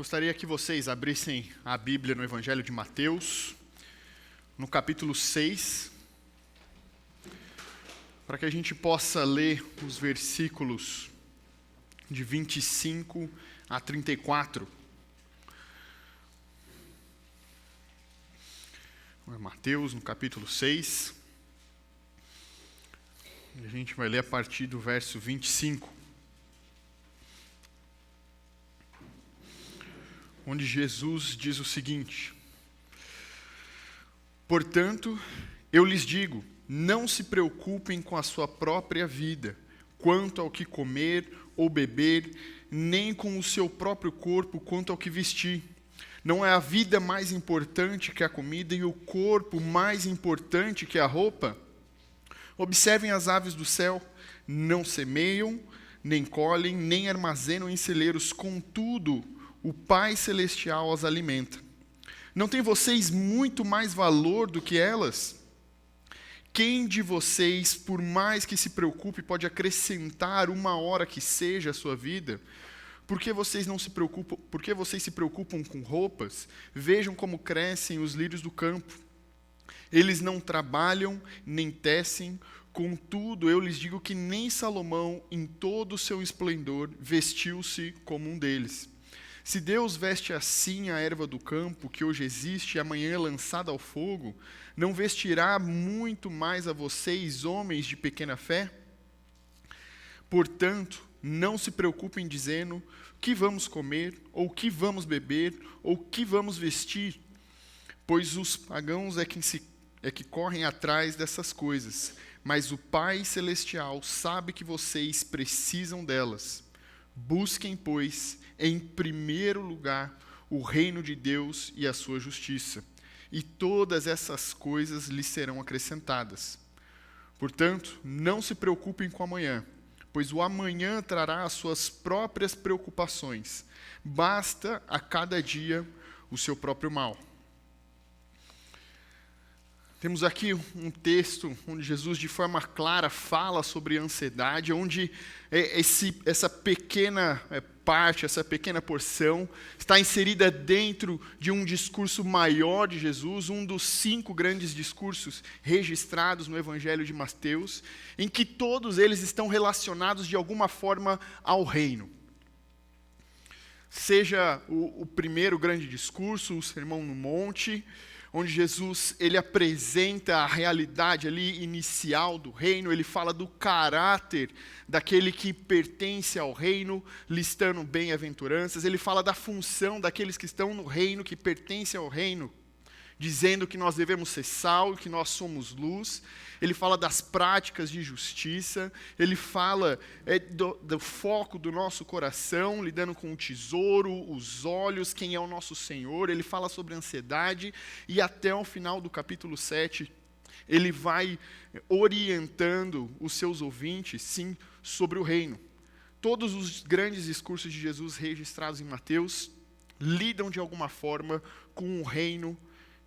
Gostaria que vocês abrissem a Bíblia no Evangelho de Mateus, no capítulo 6, para que a gente possa ler os versículos de 25 a 34. Mateus, no capítulo 6, e a gente vai ler a partir do verso 25. Onde Jesus diz o seguinte: portanto, eu lhes digo, não se preocupem com a sua própria vida, quanto ao que comer ou beber, nem com o seu próprio corpo, quanto ao que vestir. Não é a vida mais importante que a comida e o corpo mais importante que a roupa? Observem as aves do céu, não semeiam, nem colhem, nem armazenam em celeiros, contudo, o Pai Celestial as alimenta. Não tem vocês muito mais valor do que elas? Quem de vocês, por mais que se preocupe, pode acrescentar uma hora que seja a sua vida? Por que vocês se preocupam com roupas? Vejam como crescem os lírios do campo. Eles não trabalham, nem tecem. Contudo, eu lhes digo que nem Salomão, em todo o seu esplendor, vestiu-se como um deles. Se Deus veste assim a erva do campo, que hoje existe e amanhã é lançada ao fogo, não vestirá muito mais a vocês, homens de pequena fé? Portanto, não se preocupem dizendo o que vamos comer, ou o que vamos beber, ou o que vamos vestir, pois os pagãos é que correm atrás dessas coisas, mas o Pai Celestial sabe que vocês precisam delas. Busquem, pois, em primeiro lugar o reino de Deus e a sua justiça, e todas essas coisas lhes serão acrescentadas. Portanto, não se preocupem com amanhã, pois o amanhã trará as suas próprias preocupações. Basta a cada dia o seu próprio mal. Temos aqui um texto onde Jesus, de forma clara, fala sobre ansiedade, onde essa pequena parte, essa pequena porção, está inserida dentro de um discurso maior de Jesus, um dos 5 grandes discursos registrados no Evangelho de Mateus, em que todos eles estão relacionados de alguma forma ao reino. Seja o primeiro grande discurso, o Sermão no Monte, onde Jesus ele apresenta a realidade ali inicial do reino, ele fala do caráter daquele que pertence ao reino, listando bem-aventuranças, ele fala da função daqueles que estão no reino, que pertencem ao reino, dizendo que nós devemos ser sal, que nós somos luz. Ele fala das práticas de justiça, ele fala do foco do nosso coração, lidando com o tesouro, os olhos, quem é o nosso Senhor. Ele fala sobre ansiedade e até o final do capítulo 7, ele vai orientando os seus ouvintes, sim, sobre o reino. Todos os grandes discursos de Jesus registrados em Mateus lidam de alguma forma com o reino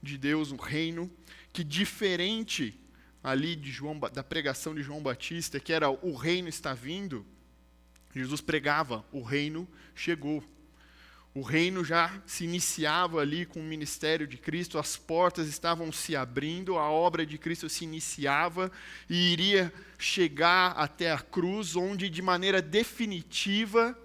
de Deus, um reino que, diferente ali da pregação de João Batista, que era o reino está vindo, Jesus pregava, o reino chegou. O reino já se iniciava ali com o ministério de Cristo, as portas estavam se abrindo, a obra de Cristo se iniciava e iria chegar até a cruz, onde de maneira definitiva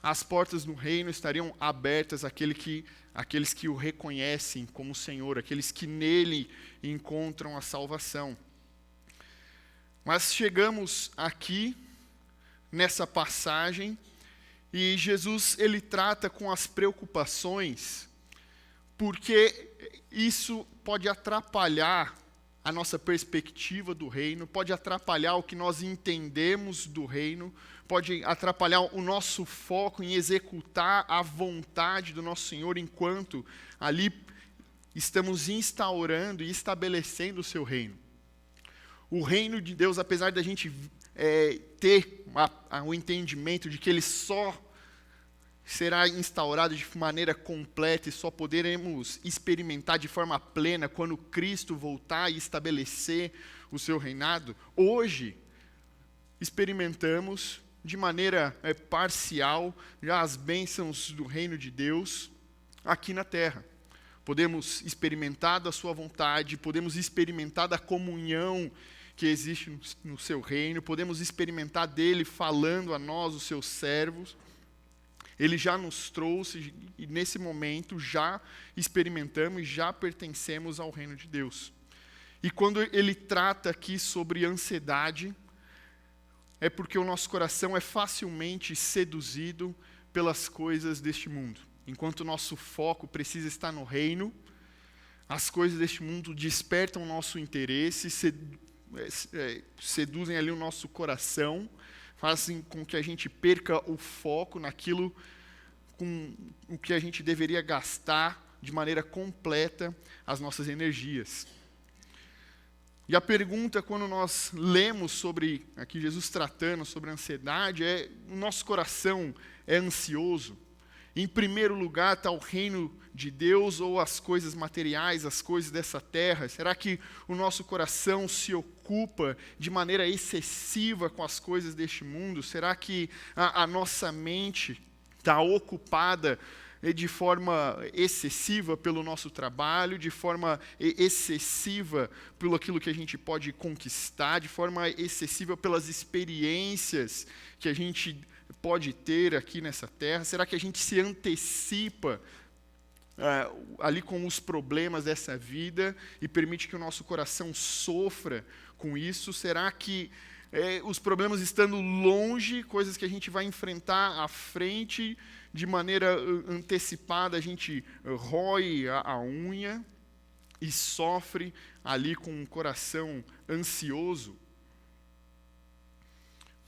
as portas do reino estariam abertas àqueles que o reconhecem como Senhor, aqueles que nele encontram a salvação. Mas chegamos aqui, nessa passagem, e Jesus ele trata com as preocupações, porque isso pode atrapalhar a nossa perspectiva do reino, pode atrapalhar o que nós entendemos do reino, pode atrapalhar o nosso foco em executar a vontade do nosso Senhor, enquanto ali estamos instaurando e estabelecendo o seu reino. O reino de Deus, apesar da gente ter o entendimento de que ele só será instaurado de maneira completa e só poderemos experimentar de forma plena quando Cristo voltar e estabelecer o seu reinado, hoje experimentamos de maneira parcial já as bênçãos do reino de Deus aqui na terra. Podemos experimentar da sua vontade, podemos experimentar da comunhão que existe no seu reino, podemos experimentar dele falando a nós, os seus servos. Ele já nos trouxe e nesse momento já experimentamos, já pertencemos ao reino de Deus. E quando ele trata aqui sobre ansiedade, é porque o nosso coração é facilmente seduzido pelas coisas deste mundo. Enquanto o nosso foco precisa estar no reino, as coisas deste mundo despertam o nosso interesse, seduzem ali o nosso coração, fazem com que a gente perca o foco naquilo com o que a gente deveria gastar de maneira completa as nossas energias. E a pergunta, quando nós lemos sobre, aqui Jesus tratando sobre a ansiedade, o nosso coração é ansioso? Em primeiro lugar está o reino de Deus ou as coisas materiais, as coisas dessa terra? Será que o nosso coração se ocupa de maneira excessiva com as coisas deste mundo? Será que a nossa mente está ocupada de forma excessiva pelo nosso trabalho, de forma excessiva pelo aquilo que a gente pode conquistar, de forma excessiva pelas experiências que a gente pode ter aqui nessa terra? Será que a gente se antecipa ali com os problemas dessa vida e permite que o nosso coração sofra com isso? Será que os problemas estando longe, coisas que a gente vai enfrentar à frente, de maneira antecipada, a gente rói a unha e sofre ali com um coração ansioso,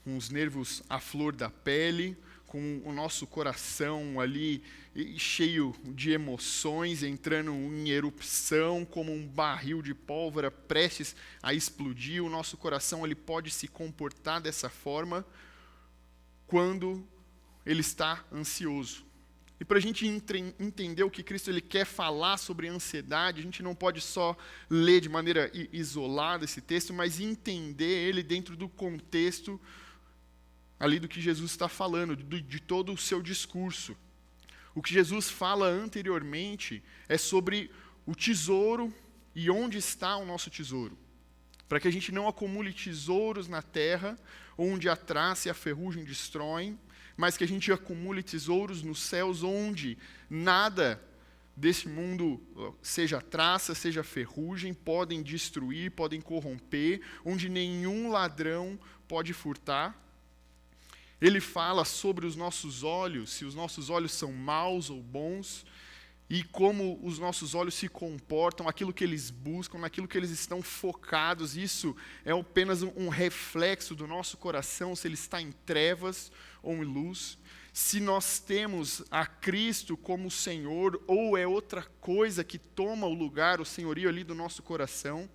com os nervos à flor da pele, com o nosso coração ali cheio de emoções, entrando em erupção, como um barril de pólvora prestes a explodir. O nosso coração ele pode se comportar dessa forma quando ele está ansioso. E para a gente entender o que Cristo ele quer falar sobre ansiedade, a gente não pode só ler de maneira isolada esse texto, mas entender ele dentro do contexto ali do que Jesus está falando, de todo o seu discurso. O que Jesus fala anteriormente é sobre o tesouro e onde está o nosso tesouro. Para que a gente não acumule tesouros na terra, onde a traça e a ferrugem destroem, mas que a gente acumule tesouros nos céus, onde nada desse mundo, seja traça, seja ferrugem, podem destruir, podem corromper, onde nenhum ladrão pode furtar. Ele fala sobre os nossos olhos, se os nossos olhos são maus ou bons, e como os nossos olhos se comportam, aquilo que eles buscam, naquilo que eles estão focados. Isso é apenas um reflexo do nosso coração, se ele está em trevas ou em luz. Se nós temos a Cristo como Senhor, ou é outra coisa que toma o lugar, o senhorio ali do nosso coração.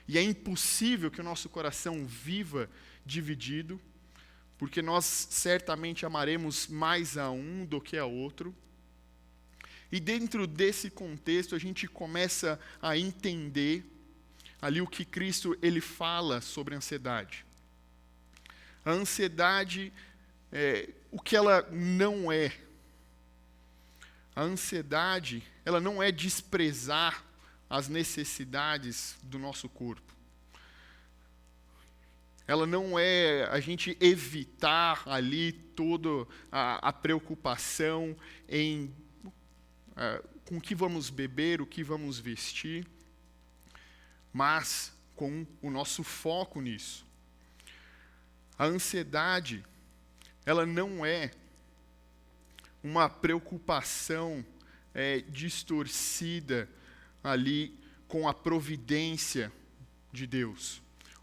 E é impossível que o nosso coração viva dividido, porque nós certamente amaremos mais a um do que a outro. E dentro desse contexto, a gente começa a entender ali o que Cristo ele fala sobre a ansiedade. A ansiedade, o que ela não é. A ansiedade, ela não é desprezar as necessidades do nosso corpo. Ela não é a gente evitar ali toda a preocupação em com o que vamos beber, o que vamos vestir, mas com o nosso foco nisso. A ansiedade, ela não é uma preocupação distorcida ali com a providência de Deus.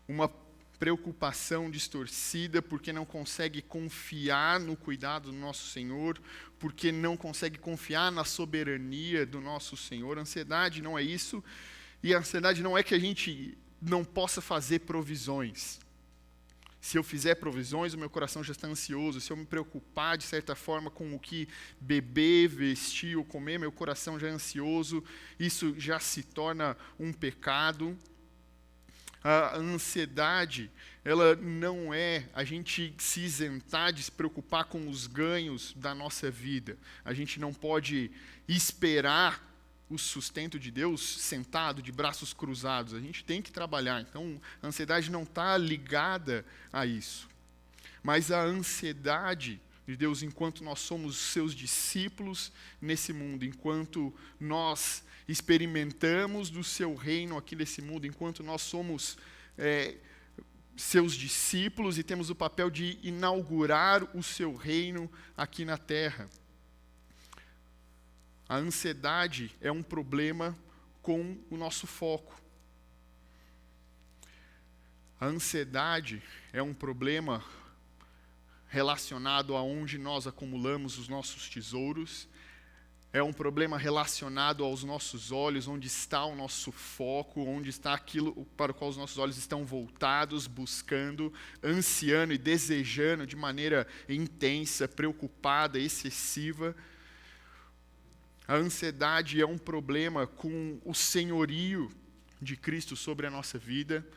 Uma preocupação distorcida porque não consegue confiar no cuidado do nosso Senhor, porque não consegue confiar na soberania do nosso Senhor. A ansiedade não é isso, e a ansiedade não é que a gente não possa fazer provisões. Se eu fizer provisões, o meu coração já está ansioso. Se eu me preocupar, de certa forma, com o que beber, vestir ou comer, meu coração já é ansioso. Isso já se torna um pecado. A ansiedade, ela não é a gente se isentar de se preocupar com os ganhos da nossa vida. A gente não pode esperar o sustento de Deus sentado, de braços cruzados. A gente tem que trabalhar. Então, a ansiedade não está ligada a isso. Mas a ansiedade de Deus, enquanto nós somos seus discípulos nesse mundo, enquanto nós experimentamos do seu reino aqui nesse mundo, enquanto nós somos seus discípulos e temos o papel de inaugurar o seu reino aqui na terra. A ansiedade é um problema com o nosso foco. A ansiedade é um problema relacionado a onde nós acumulamos os nossos tesouros. É um problema relacionado aos nossos olhos, onde está o nosso foco, onde está aquilo para o qual os nossos olhos estão voltados, buscando, ansiando e desejando de maneira intensa, preocupada, excessiva. A ansiedade é um problema com o senhorio de Cristo sobre a nossa vida.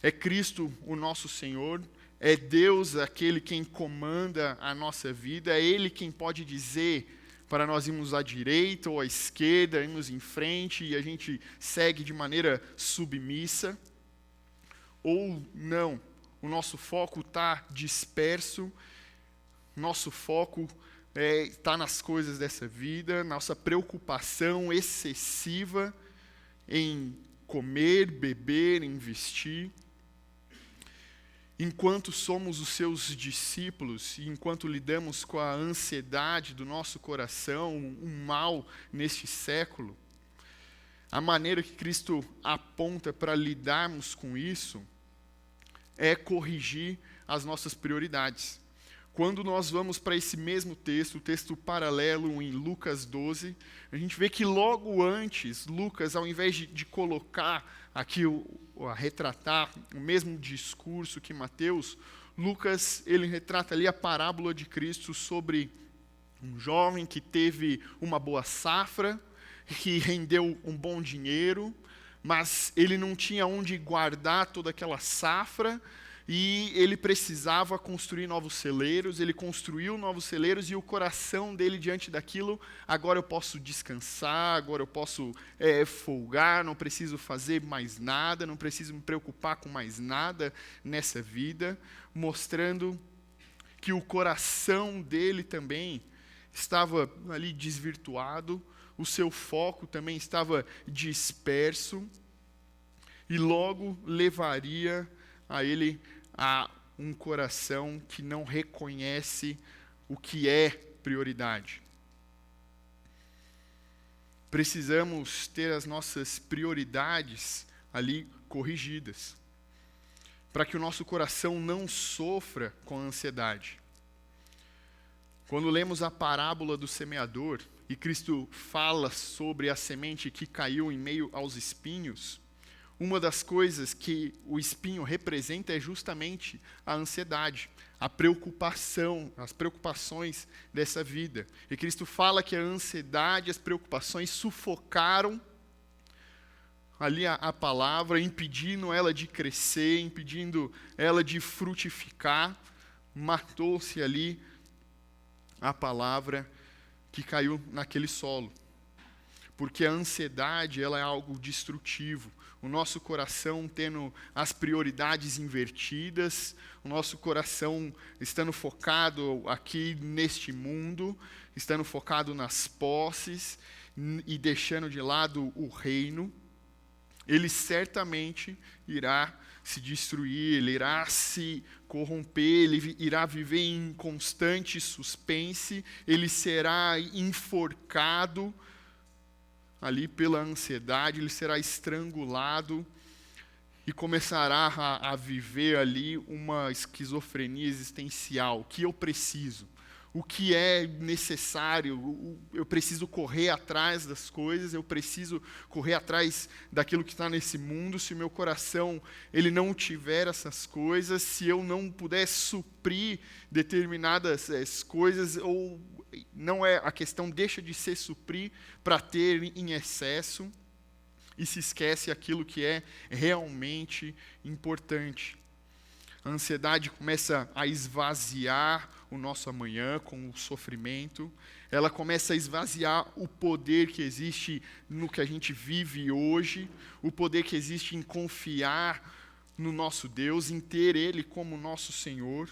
É Cristo o nosso Senhor, é Deus aquele quem comanda a nossa vida, é Ele quem pode dizer para nós irmos à direita ou à esquerda, irmos em frente e a gente segue de maneira submissa. Ou não, o nosso foco está disperso, nosso foco está nas coisas dessa vida, nossa preocupação excessiva em comer, beber, investir. Enquanto somos os seus discípulos e enquanto lidamos com a ansiedade do nosso coração, um mal neste século, a maneira que Cristo aponta para lidarmos com isso é corrigir as nossas prioridades. Quando nós vamos para esse mesmo texto, o texto paralelo em Lucas 12, a gente vê que logo antes, Lucas, ao invés de colocar aqui, retratar o mesmo discurso que Mateus, Lucas, ele retrata ali a parábola de Cristo sobre um jovem que teve uma boa safra, que rendeu um bom dinheiro, mas ele não tinha onde guardar toda aquela safra, e ele precisava construir novos celeiros, ele construiu novos celeiros e o coração dele diante daquilo, agora eu posso descansar, agora eu posso folgar, não preciso fazer mais nada, não preciso me preocupar com mais nada nessa vida, mostrando que o coração dele também estava ali desvirtuado, o seu foco também estava disperso e logo levaria a ele a um coração que não reconhece o que é prioridade. Precisamos ter as nossas prioridades ali corrigidas, para que o nosso coração não sofra com a ansiedade. Quando lemos a parábola do semeador, e Cristo fala sobre a semente que caiu em meio aos espinhos, uma das coisas que o espinho representa é justamente a ansiedade, a preocupação, as preocupações dessa vida. E Cristo fala que a ansiedade, as preocupações sufocaram ali a palavra, impedindo ela de crescer, impedindo ela de frutificar. Matou-se ali a palavra que caiu naquele solo. Porque a ansiedade, ela é algo destrutivo. O nosso coração tendo as prioridades invertidas, o nosso coração estando focado aqui neste mundo, estando focado nas posses e deixando de lado o reino, ele certamente irá se destruir, ele irá se corromper, ele irá viver em constante suspense, ele será enforcado ali pela ansiedade, ele será estrangulado e começará a viver ali uma esquizofrenia existencial. O que eu preciso? O que é necessário? Eu preciso correr atrás das coisas, eu preciso correr atrás daquilo que está nesse mundo. Se o meu coração ele não tiver essas coisas, se eu não puder suprir determinadas coisas, ou não é a questão deixa de ser suprir para ter em excesso. e se esquece aquilo que é realmente importante. A ansiedade começa a esvaziar o nosso amanhã com o sofrimento. Ela começa a esvaziar o poder que existe no que a gente vive hoje, o poder que existe em confiar no nosso Deus, em ter Ele como nosso Senhor.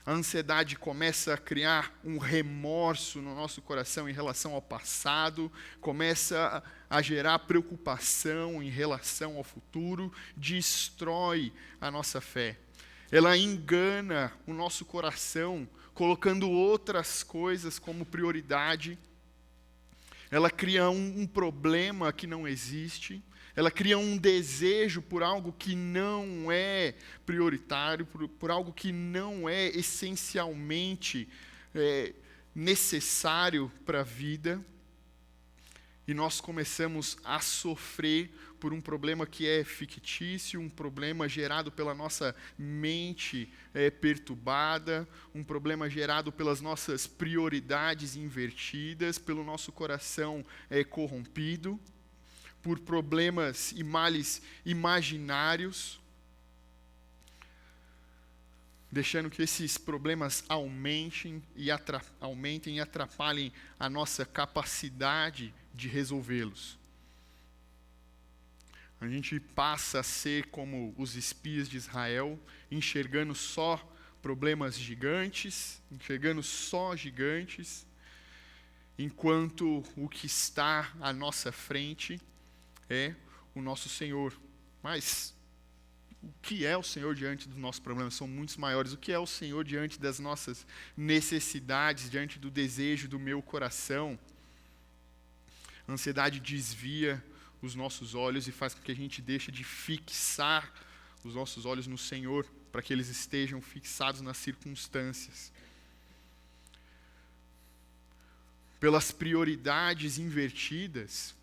A ansiedade começa a criar um remorso no nosso coração em relação ao passado, começa a gerar preocupação em relação ao futuro, destrói a nossa fé. Ela engana o nosso coração, colocando outras coisas como prioridade. Ela cria um problema que não existe. Ela cria um desejo por algo que não é prioritário, por algo que não é essencialmente necessário para a vida. E nós começamos a sofrer por um problema que é fictício, um problema gerado pela nossa mente perturbada, um problema gerado pelas nossas prioridades invertidas, pelo nosso coração corrompido, por problemas e males imaginários, deixando que esses problemas aumentem e atrapalhem a nossa capacidade de resolvê-los. A gente passa a ser como os espias de Israel, enxergando só problemas gigantes, enquanto o que está à nossa frente é o nosso Senhor. Mas o que é o Senhor diante dos nossos problemas? São muitos maiores. O que é o Senhor diante das nossas necessidades, diante do desejo do meu coração? A ansiedade desvia os nossos olhos e faz com que a gente deixe de fixar os nossos olhos no Senhor, para que eles estejam fixados nas circunstâncias. Pelas prioridades invertidas,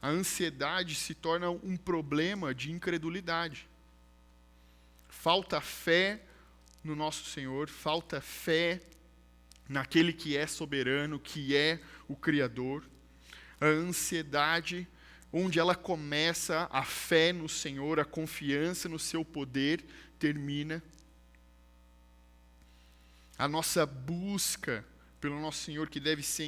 a ansiedade se torna um problema de incredulidade. Falta fé no nosso Senhor, falta fé naquele que é soberano, que é o Criador. A ansiedade, onde ela começa, a fé no Senhor, a confiança no seu poder, termina. A nossa busca pelo nosso Senhor, que deve ser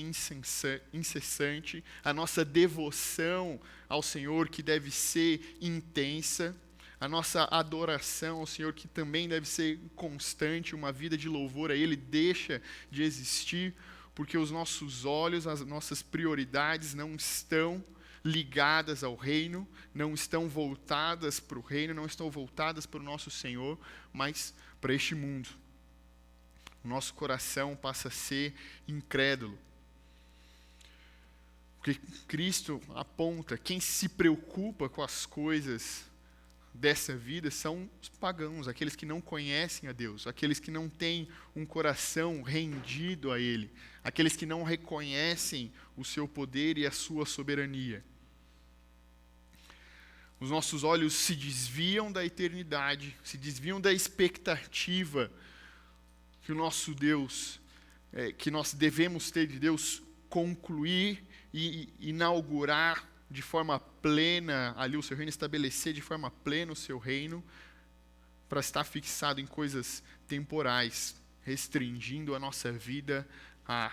incessante, a nossa devoção ao Senhor, que deve ser intensa, a nossa adoração ao Senhor, que também deve ser constante, uma vida de louvor a Ele, deixa de existir, porque os nossos olhos, as nossas prioridades não estão ligadas ao reino, não estão voltadas para o reino, não estão voltadas para o nosso Senhor, mas para este mundo. O nosso coração passa a ser incrédulo. Porque Cristo aponta, quem se preocupa com as coisas dessa vida são os pagãos, aqueles que não conhecem a Deus, aqueles que não têm um coração rendido a Ele, aqueles que não reconhecem o seu poder e a sua soberania. Os nossos olhos se desviam da eternidade, se desviam da expectativa que o nosso Deus, que nós devemos ter de Deus, concluir e inaugurar de forma plena ali o seu reino, estabelecer de forma plena o seu reino, para estar fixado em coisas temporais, restringindo a nossa vida à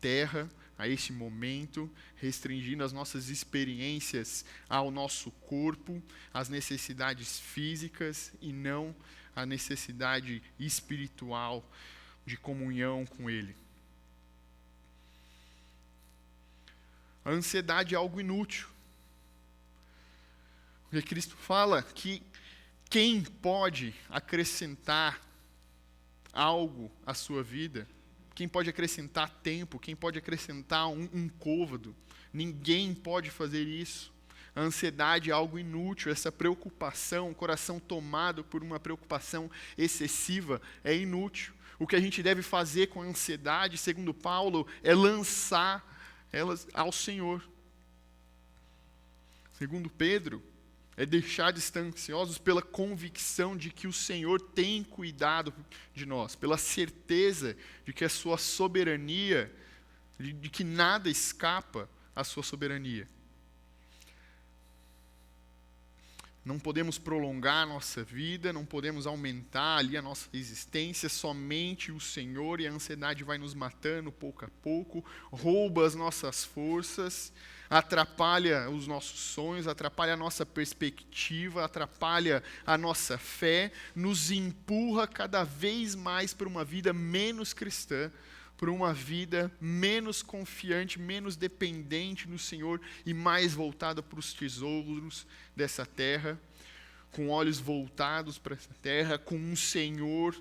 terra, a este momento, restringindo as nossas experiências ao nosso corpo, às necessidades físicas e não à necessidade espiritual de comunhão com Ele. A ansiedade é algo inútil. Porque Cristo fala que quem pode acrescentar algo à sua vida, quem pode acrescentar tempo, quem pode acrescentar um côvado, ninguém pode fazer isso. A ansiedade é algo inútil, essa preocupação, o coração tomado por uma preocupação excessiva é inútil. O que a gente deve fazer com a ansiedade, segundo Paulo, é lançar elas ao Senhor. Segundo Pedro, é deixar de estar ansiosos pela convicção de que o Senhor tem cuidado de nós, pela certeza de que a sua soberania, de que nada escapa a sua soberania. Não podemos prolongar a nossa vida, não podemos aumentar ali a nossa existência, somente o Senhor, e a ansiedade vai nos matando pouco a pouco, rouba as nossas forças, atrapalha os nossos sonhos, atrapalha a nossa perspectiva, atrapalha a nossa fé, nos empurra cada vez mais para uma vida menos cristã, para uma vida menos confiante, menos dependente no Senhor e mais voltada para os tesouros dessa terra, com olhos voltados para essa terra, com um Senhor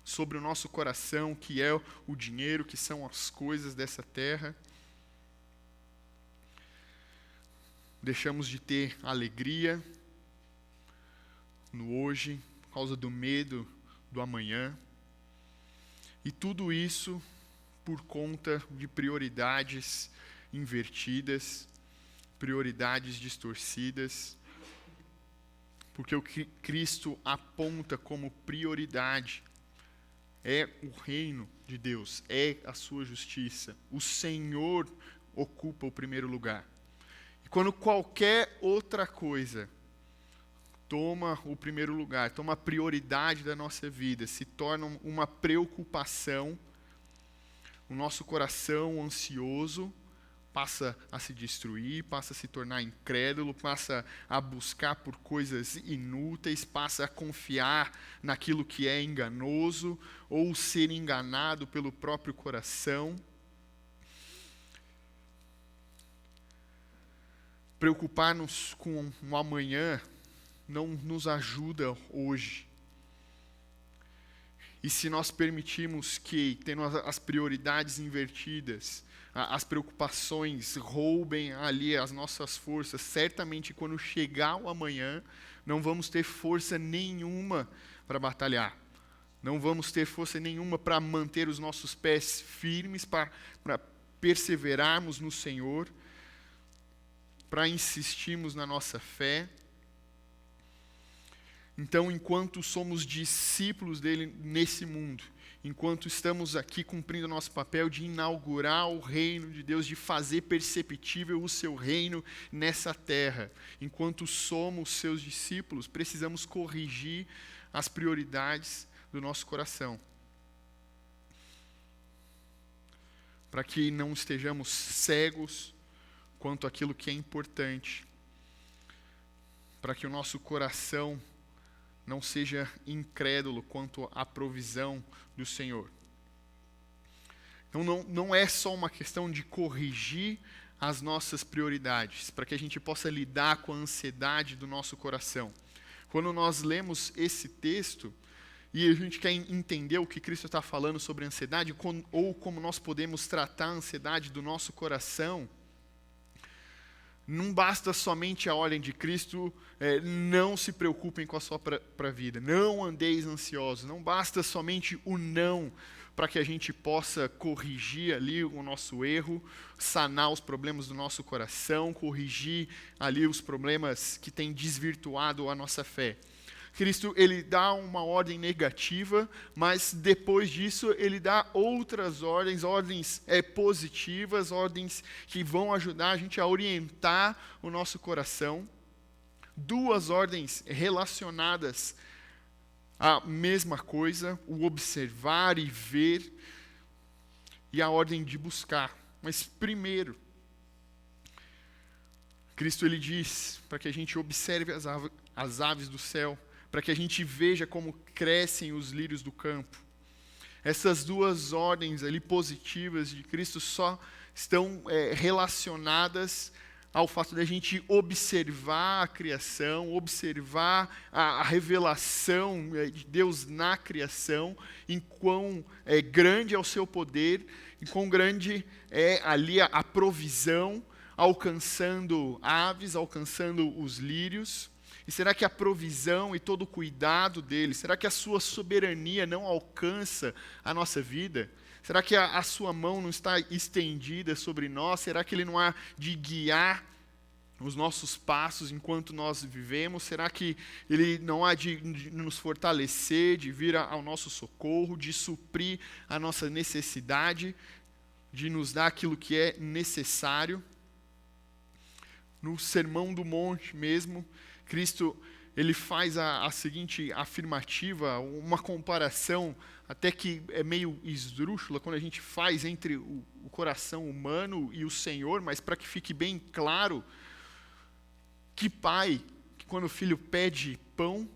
sobre o nosso coração, que é o dinheiro, que são as coisas dessa terra. Deixamos de ter alegria no hoje, por causa do medo do amanhã. E tudo isso por conta de prioridades invertidas, prioridades distorcidas, porque o que Cristo aponta como prioridade é o reino de Deus, é a sua justiça. O Senhor ocupa o primeiro lugar. E quando qualquer outra coisa toma o primeiro lugar, toma a prioridade da nossa vida, se torna uma preocupação, o nosso coração ansioso passa a se destruir, passa a se tornar incrédulo, passa a buscar por coisas inúteis, passa a confiar naquilo que é enganoso, ou ser enganado pelo próprio coração. Preocupar-nos com o amanhã não nos ajuda hoje. E se nós permitirmos que, tendo as prioridades invertidas, as preocupações roubem ali as nossas forças, certamente quando chegar o amanhã, não vamos ter força nenhuma para batalhar. Não vamos ter força nenhuma para manter os nossos pés firmes, para perseverarmos no Senhor, para insistirmos na nossa fé. Então, enquanto somos discípulos dele nesse mundo, enquanto estamos aqui cumprindo o nosso papel de inaugurar o reino de Deus, de fazer perceptível o seu reino nessa terra, enquanto somos seus discípulos, precisamos corrigir as prioridades do nosso coração, para que não estejamos cegos quanto àquilo que é importante, para que o nosso coração não seja incrédulo quanto à provisão do Senhor. Então não é só uma questão de corrigir as nossas prioridades, para que a gente possa lidar com a ansiedade do nosso coração. Quando nós lemos esse texto, e a gente quer entender o que Cristo está falando sobre a ansiedade, ou como nós podemos tratar a ansiedade do nosso coração, não basta somente a ordem de Cristo, não se preocupem com a sua vida, não andeis ansiosos, não basta somente o não para que a gente possa corrigir ali o nosso erro, sanar os problemas do nosso coração, corrigir ali os problemas que têm desvirtuado a nossa fé. Cristo, ele dá uma ordem negativa, mas depois disso ele dá outras ordens positivas, ordens que vão ajudar a gente a orientar o nosso coração. Duas ordens relacionadas à mesma coisa, o observar e ver, e a ordem de buscar. Mas primeiro, Cristo ele diz para que a gente observe as aves do céu, para que a gente veja como crescem os lírios do campo. Essas duas ordens ali positivas de Cristo só estão relacionadas ao fato de a gente observar a criação, observar a revelação de Deus na criação, em quão grande é o seu poder, em quão grande é ali a provisão, alcançando aves, alcançando os lírios. E será que a provisão e todo o cuidado dele, será que a sua soberania não alcança a nossa vida? Será que a sua mão não está estendida sobre nós? Será que ele não há de guiar os nossos passos enquanto nós vivemos? Será que ele não há de nos fortalecer, de vir ao nosso socorro, de suprir a nossa necessidade, de nos dar aquilo que é necessário? No Sermão do Monte mesmo, Cristo ele faz a seguinte afirmativa, uma comparação até que é meio esdrúxula quando a gente faz entre o coração humano e o Senhor, mas para que fique bem claro, que pai, que quando o filho pede pão,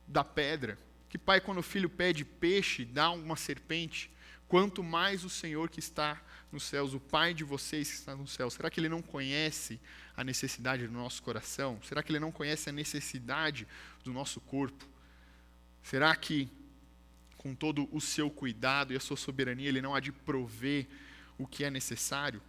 dá pedra? Que pai, quando o filho pede peixe, dá uma serpente? Quanto mais o Senhor que está nos céus, o Pai de vocês que está nos céus. Será que Ele não conhece a necessidade do nosso coração? Será que Ele não conhece a necessidade do nosso corpo? Será que, com todo o seu cuidado e a sua soberania, Ele não há de prover o que é necessário?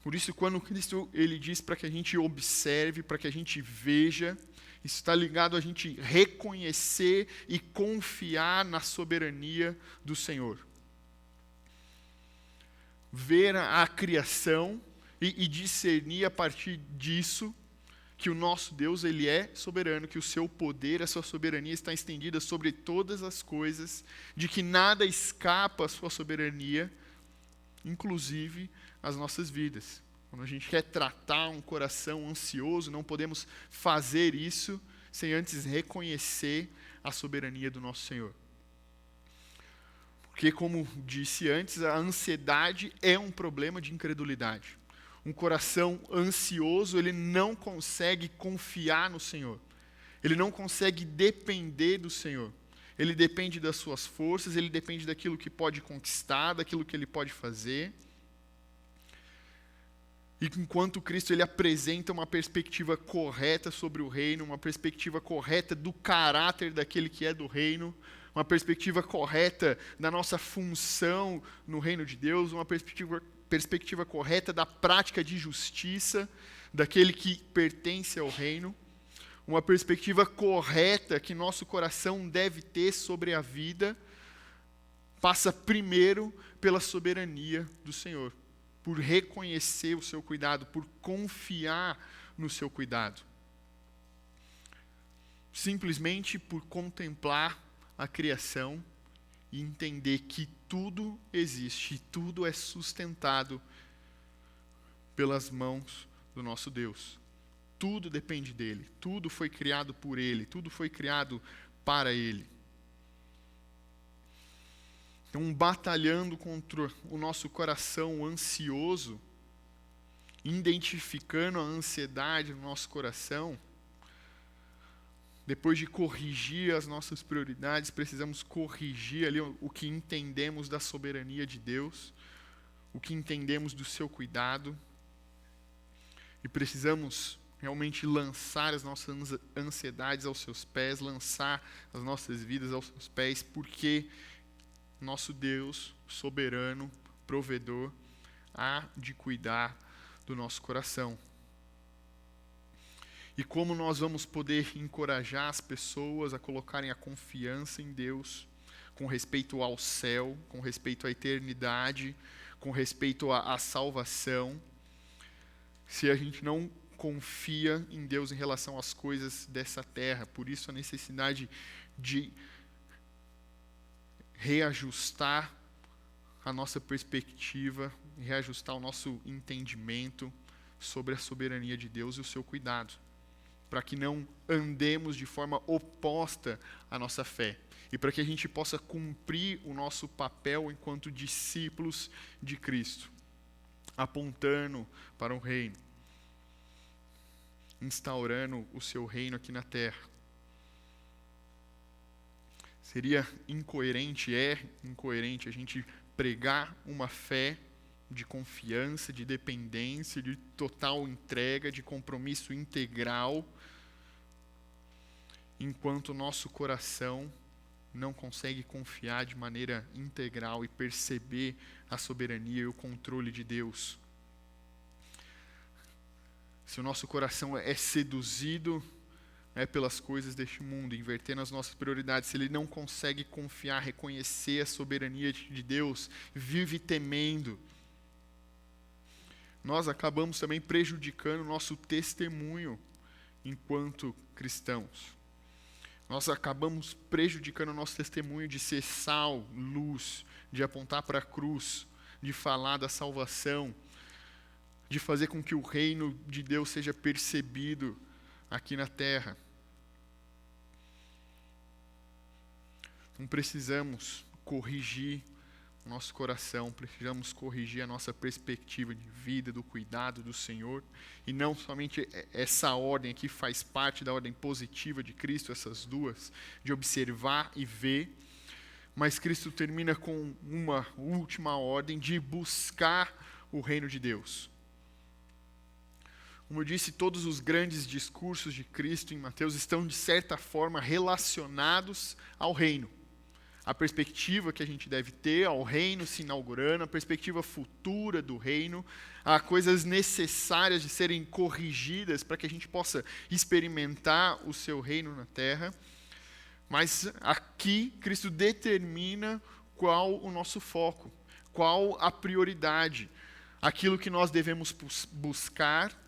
Por isso, quando Cristo ele diz para que a gente observe, para que a gente veja, isso está ligado a gente reconhecer e confiar na soberania do Senhor. Ver a criação e discernir a partir disso que o nosso Deus ele é soberano, que o seu poder, a sua soberania está estendida sobre todas as coisas, de que nada escapa à sua soberania, inclusive as nossas vidas. Quando a gente quer tratar um coração ansioso, não podemos fazer isso sem antes reconhecer a soberania do nosso Senhor. Porque, como disse antes, a ansiedade é um problema de incredulidade. Um coração ansioso, ele não consegue confiar no Senhor. Ele não consegue depender do Senhor. Ele depende das suas forças, ele depende daquilo que pode conquistar, daquilo que ele pode fazer. E enquanto Cristo ele apresenta uma perspectiva correta sobre o reino, uma perspectiva correta do caráter daquele que é do reino, uma perspectiva correta da nossa função no reino de Deus, uma perspectiva correta da prática de justiça daquele que pertence ao reino, uma perspectiva correta que nosso coração deve ter sobre a vida, passa primeiro pela soberania do Senhor, por reconhecer o seu cuidado, por confiar no seu cuidado. Simplesmente por contemplar a criação e entender que tudo existe, tudo é sustentado pelas mãos do nosso Deus. Tudo depende dele, tudo foi criado por ele, tudo foi criado para ele. Então, batalhando contra o nosso coração ansioso, identificando a ansiedade no nosso coração, depois de corrigir as nossas prioridades, precisamos corrigir ali o que entendemos da soberania de Deus, o que entendemos do seu cuidado, e precisamos realmente lançar as nossas ansiedades aos seus pés, lançar as nossas vidas aos seus pés, porque nosso Deus, soberano, provedor, há de cuidar do nosso coração. E como nós vamos poder encorajar as pessoas a colocarem a confiança em Deus, com respeito ao céu, com respeito à eternidade, com respeito à salvação, se a gente não confia em Deus em relação às coisas dessa terra? Por isso a necessidade de reajustar a nossa perspectiva, reajustar o nosso entendimento sobre a soberania de Deus e o seu cuidado, para que não andemos de forma oposta à nossa fé e para que a gente possa cumprir o nosso papel enquanto discípulos de Cristo, apontando para o reino, instaurando o seu reino aqui na terra. Seria incoerente, é incoerente a gente pregar uma fé de confiança, de dependência, de total entrega, de compromisso integral, enquanto o nosso coração não consegue confiar de maneira integral e perceber a soberania e o controle de Deus. Se o nosso coração é seduzido pelas coisas deste mundo, invertendo as nossas prioridades, se ele não consegue confiar, reconhecer a soberania de Deus, vive temendo, nós acabamos também prejudicando o nosso testemunho enquanto cristãos. Nós acabamos prejudicando o nosso testemunho de ser sal, luz, de apontar para a cruz, de falar da salvação, de fazer com que o reino de Deus seja percebido aqui na terra. Então precisamos corrigir o nosso coração, precisamos corrigir a nossa perspectiva de vida, do cuidado do Senhor, e não somente essa ordem aqui faz parte da ordem positiva de Cristo, essas duas, de observar e ver, mas Cristo termina com uma última ordem de buscar o reino de Deus. Como eu disse, todos os grandes discursos de Cristo em Mateus estão, de certa forma, relacionados ao reino. A perspectiva que a gente deve ter ao reino se inaugurando, a perspectiva futura do reino, há coisas necessárias de serem corrigidas para que a gente possa experimentar o seu reino na terra. Mas aqui Cristo determina qual o nosso foco, qual a prioridade, aquilo que nós devemos buscar,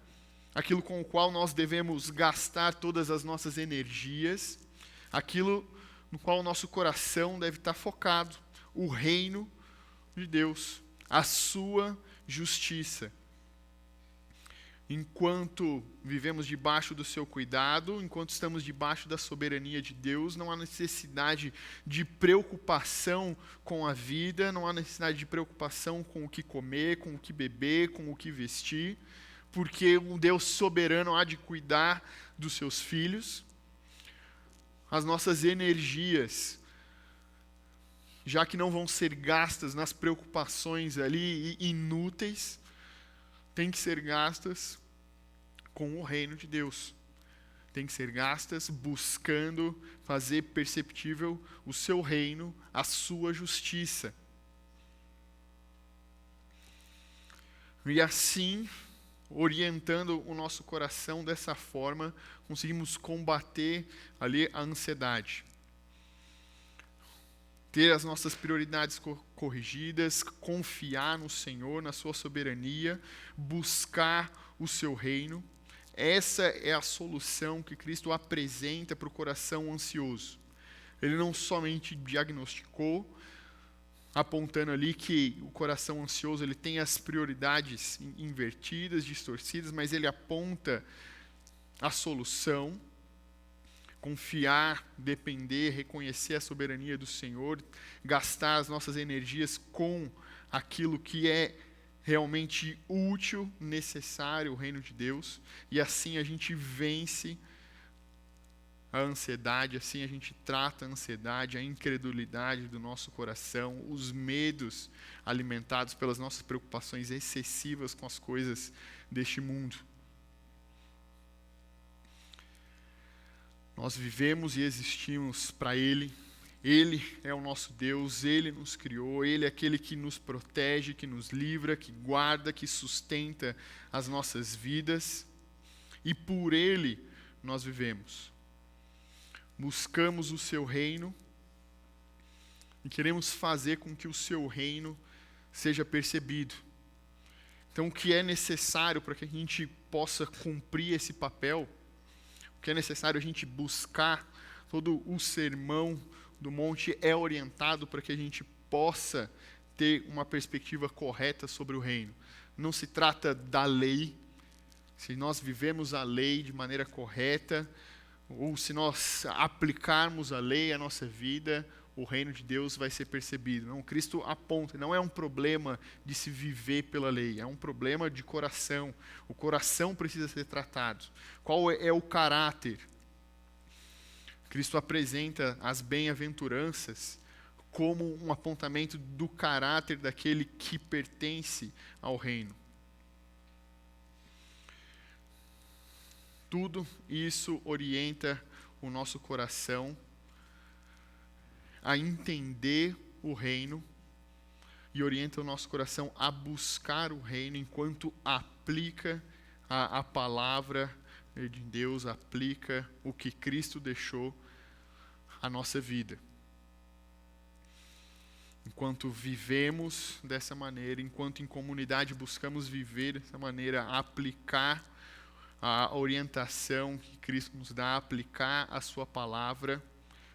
aquilo com o qual nós devemos gastar todas as nossas energias, aquilo no qual o nosso coração deve estar focado, o reino de Deus, a sua justiça. Enquanto vivemos debaixo do seu cuidado, enquanto estamos debaixo da soberania de Deus, não há necessidade de preocupação com a vida, não há necessidade de preocupação com o que comer, com o que beber, com o que vestir, porque um Deus soberano há de cuidar dos seus filhos. As nossas energias, já que não vão ser gastas nas preocupações ali inúteis, têm que ser gastas com o reino de Deus. Têm que ser gastas buscando fazer perceptível o seu reino, a sua justiça. E assim, orientando o nosso coração dessa forma, conseguimos combater ali a ansiedade. Ter as nossas prioridades corrigidas, confiar no Senhor, na sua soberania, buscar o seu reino. Essa é a solução que Cristo apresenta para o coração ansioso. Ele não somente diagnosticou, apontando ali que o coração ansioso ele tem as prioridades invertidas, distorcidas, mas ele aponta a solução, confiar, depender, reconhecer a soberania do Senhor, gastar as nossas energias com aquilo que é realmente útil, necessário, o reino de Deus, e assim a gente vence a ansiedade, assim a gente trata a ansiedade, a incredulidade do nosso coração, os medos alimentados pelas nossas preocupações excessivas com as coisas deste mundo. Nós vivemos e existimos para Ele. Ele é o nosso Deus, Ele nos criou, Ele é aquele que nos protege, que nos livra, que guarda, que sustenta as nossas vidas. E por Ele nós vivemos. Buscamos o seu reino e queremos fazer com que o seu reino seja percebido. Então, o que é necessário para que a gente possa cumprir esse papel, o que é necessário a gente buscar, todo o sermão do monte é orientado para que a gente possa ter uma perspectiva correta sobre o reino. Não se trata da lei, se nós vivemos a lei de maneira correta, ou se nós aplicarmos a lei à nossa vida, o reino de Deus vai ser percebido. Não, Cristo aponta, não é um problema de se viver pela lei, é um problema de coração. O coração precisa ser tratado. Qual é o caráter? Cristo apresenta as bem-aventuranças como um apontamento do caráter daquele que pertence ao reino. Tudo isso orienta o nosso coração a entender o reino e orienta o nosso coração a buscar o reino enquanto aplica a palavra de Deus, aplica o que Cristo deixou à nossa vida. Enquanto vivemos dessa maneira, enquanto em comunidade buscamos viver dessa maneira, aplicar a orientação que Cristo nos dá, aplicar a sua palavra,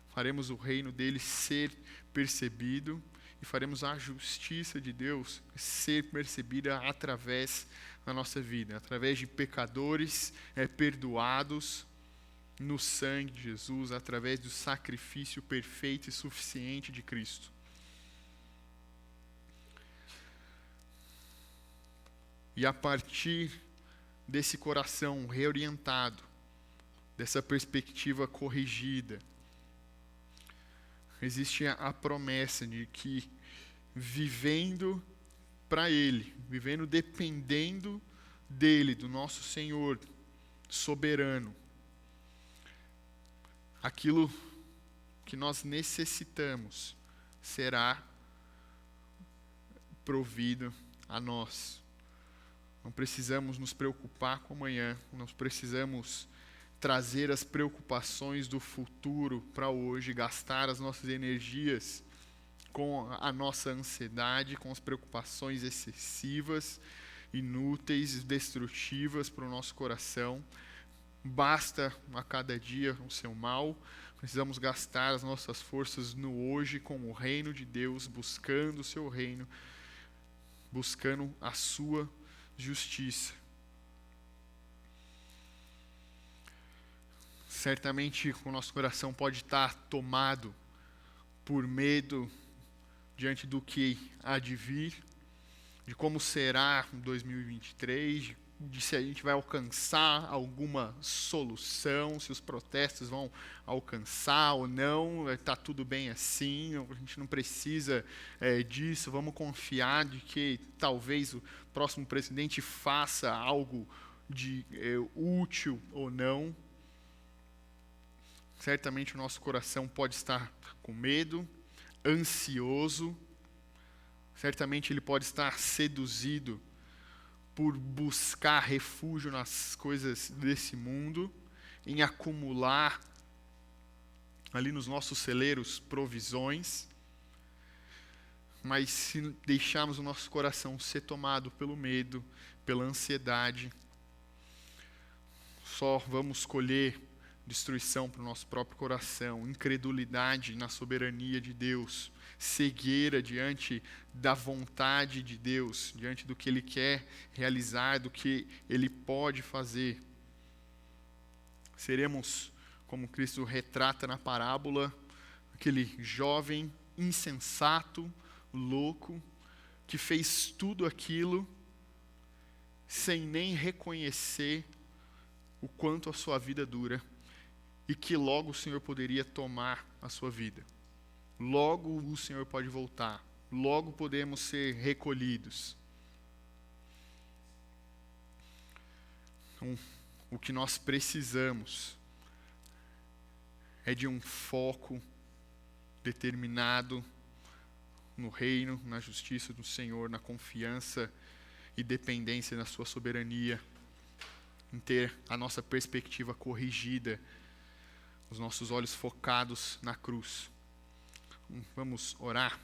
faremos o reino dele ser percebido e faremos a justiça de Deus ser percebida através da nossa vida, através de pecadores perdoados no sangue de Jesus, através do sacrifício perfeito e suficiente de Cristo. E a partir desse coração reorientado, dessa perspectiva corrigida, existe a promessa de que vivendo para Ele, vivendo dependendo dEle, do nosso Senhor soberano, aquilo que nós necessitamos será provido a nós. Não precisamos nos preocupar com amanhã, não precisamos trazer as preocupações do futuro para hoje, gastar as nossas energias com a nossa ansiedade, com as preocupações excessivas, inúteis, destrutivas para o nosso coração. Basta a cada dia o seu mal. Precisamos gastar as nossas forças no hoje com o reino de Deus, buscando o seu reino, buscando a sua justiça. Certamente o nosso coração pode estar tomado por medo diante do que há de vir, de como será 2023, de se a gente vai alcançar alguma solução, se os protestos vão alcançar ou não, está tudo bem assim, a gente não precisa disso, vamos confiar de que talvez o próximo presidente faça algo de útil ou não. Certamente o nosso coração pode estar com medo, ansioso, certamente ele pode estar seduzido por buscar refúgio nas coisas desse mundo, em acumular ali nos nossos celeiros provisões, mas se deixarmos o nosso coração ser tomado pelo medo, pela ansiedade, só vamos colher destruição para o nosso próprio coração, incredulidade na soberania de Deus, cegueira diante da vontade de Deus, diante do que Ele quer realizar, do que Ele pode fazer. Seremos, como Cristo retrata na parábola, aquele jovem insensato, louco, que fez tudo aquilo sem nem reconhecer o quanto a sua vida dura e que logo o Senhor poderia tomar a sua vida. Logo o Senhor pode voltar. Logo podemos ser recolhidos. Então, o que nós precisamos é de um foco determinado no reino, na justiça do Senhor, na confiança e dependência na sua soberania, em ter a nossa perspectiva corrigida, os nossos olhos focados na cruz. Vamos orar.